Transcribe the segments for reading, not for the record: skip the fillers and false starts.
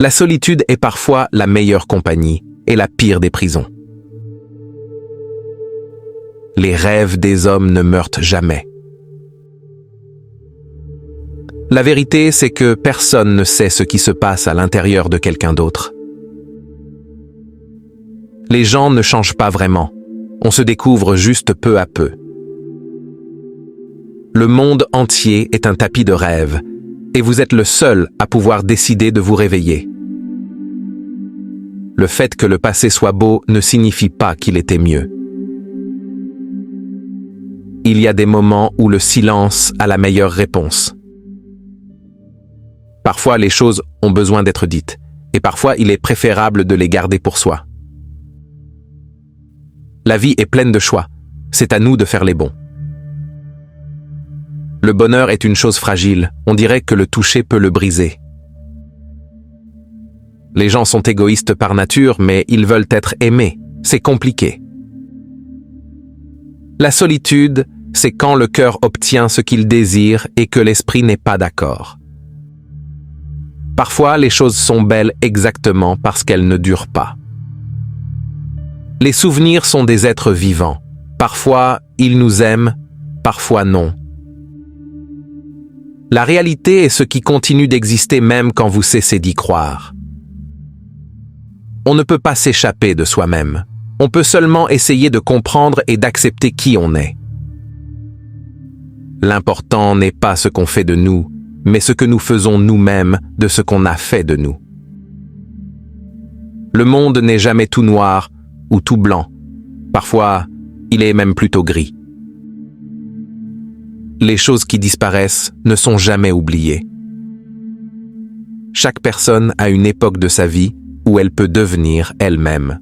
La solitude est parfois la meilleure compagnie et la pire des prisons. Les rêves des hommes ne meurent jamais. La vérité, c'est que personne ne sait ce qui se passe à l'intérieur de quelqu'un d'autre. Les gens ne changent pas vraiment. On se découvre juste peu à peu. Le monde entier est un tapis de rêves, et vous êtes le seul à pouvoir décider de vous réveiller. Le fait que le passé soit beau ne signifie pas qu'il était mieux. Il y a des moments où le silence a la meilleure réponse. Parfois, les choses ont besoin d'être dites, et parfois, il est préférable de les garder pour soi. La vie est pleine de choix. C'est à nous de faire les bons. Le bonheur est une chose fragile. On dirait que le toucher peut le briser. Les gens sont égoïstes par nature, mais ils veulent être aimés. C'est compliqué. La solitude, c'est quand le cœur obtient ce qu'il désire et que l'esprit n'est pas d'accord. Parfois, les choses sont belles exactement parce qu'elles ne durent pas. Les souvenirs sont des êtres vivants. Parfois, ils nous aiment, parfois non. La réalité est ce qui continue d'exister même quand vous cessez d'y croire. On ne peut pas s'échapper de soi-même. On peut seulement essayer de comprendre et d'accepter qui on est. L'important n'est pas ce qu'on fait de nous, mais ce que nous faisons nous-mêmes de ce qu'on a fait de nous. Le monde n'est jamais tout noir ou tout blanc. Parfois, il est même plutôt gris. Les choses qui disparaissent ne sont jamais oubliées. Chaque personne a une époque de sa vie où elle peut devenir elle-même.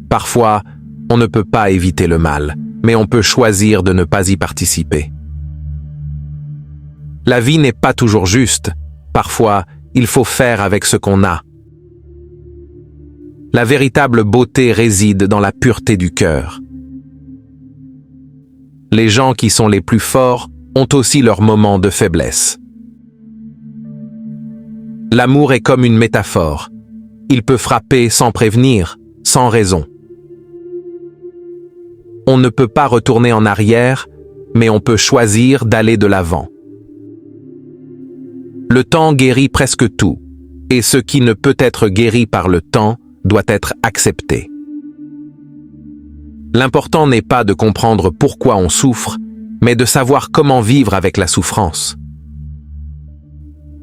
Parfois, on ne peut pas éviter le mal, mais on peut choisir de ne pas y participer. La vie n'est pas toujours juste. Parfois, il faut faire avec ce qu'on a. La véritable beauté réside dans la pureté du cœur. Les gens qui sont les plus forts ont aussi leurs moments de faiblesse. L'amour est comme une métaphore. Il peut frapper sans prévenir, sans raison. On ne peut pas retourner en arrière, mais on peut choisir d'aller de l'avant. Le temps guérit presque tout, et ce qui ne peut être guéri par le temps doit être accepté. L'important n'est pas de comprendre pourquoi on souffre, mais de savoir comment vivre avec la souffrance.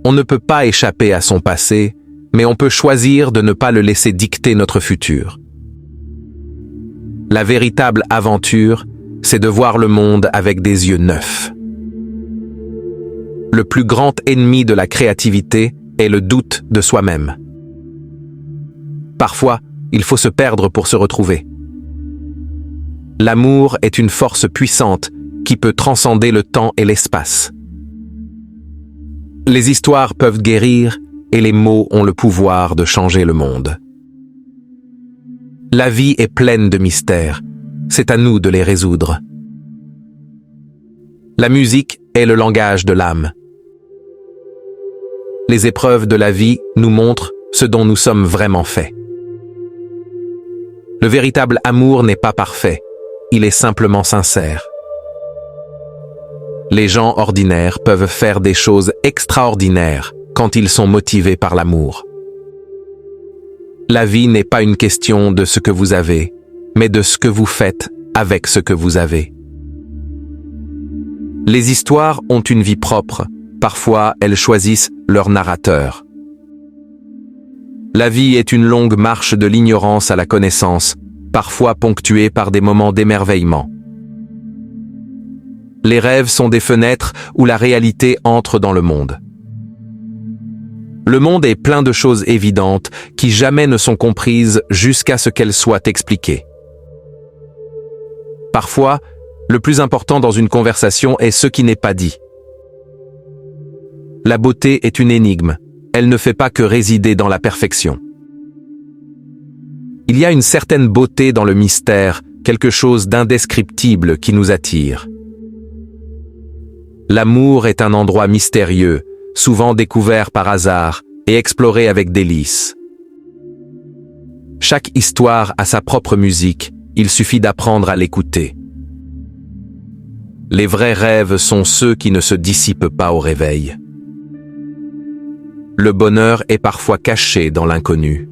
On ne peut pas échapper à son passé, mais on peut choisir de ne pas le laisser dicter notre futur. La véritable aventure, c'est de voir le monde avec des yeux neufs. Le plus grand ennemi de la créativité est le doute de soi-même. Parfois, il faut se perdre pour se retrouver. L'amour est une force puissante qui peut transcender le temps et l'espace. Les histoires peuvent guérir et les mots ont le pouvoir de changer le monde. La vie est pleine de mystères. C'est à nous de les résoudre. La musique est le langage de l'âme. Les épreuves de la vie nous montrent ce dont nous sommes vraiment faits. Le véritable amour n'est pas parfait, il est simplement sincère. Les gens ordinaires peuvent faire des choses extraordinaires quand ils sont motivés par l'amour. La vie n'est pas une question de ce que vous avez, mais de ce que vous faites avec ce que vous avez. Les histoires ont une vie propre, parfois elles choisissent leur narrateur. La vie est une longue marche de l'ignorance à la connaissance, parfois ponctuée par des moments d'émerveillement. Les rêves sont des fenêtres où la réalité entre dans le monde. Le monde est plein de choses évidentes qui jamais ne sont comprises jusqu'à ce qu'elles soient expliquées. Parfois, le plus important dans une conversation est ce qui n'est pas dit. La beauté est une énigme. Elle ne fait pas que résider dans la perfection. Il y a une certaine beauté dans le mystère, quelque chose d'indescriptible qui nous attire. L'amour est un endroit mystérieux, souvent découvert par hasard, et explorer avec délice. Chaque histoire a sa propre musique, il suffit d'apprendre à l'écouter. Les vrais rêves sont ceux qui ne se dissipent pas au réveil. Le bonheur est parfois caché dans l'inconnu.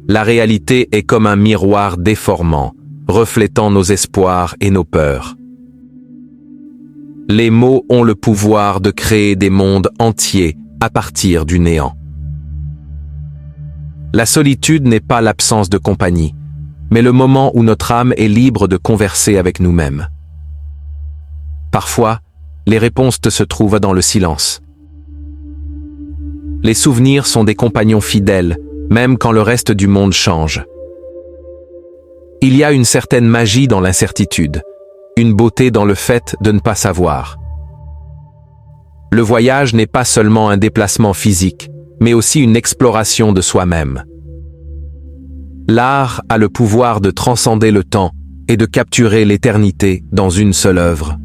La réalité est comme un miroir déformant, reflétant nos espoirs et nos peurs. Les mots ont le pouvoir de créer des mondes entiers à partir du néant. La solitude n'est pas l'absence de compagnie, mais le moment où notre âme est libre de converser avec nous-mêmes. Parfois, les réponses se trouvent dans le silence. Les souvenirs sont des compagnons fidèles, même quand le reste du monde change. Il y a une certaine magie dans l'incertitude, une beauté dans le fait de ne pas savoir. Le voyage n'est pas seulement un déplacement physique, mais aussi une exploration de soi-même. L'art a le pouvoir de transcender le temps et de capturer l'éternité dans une seule œuvre.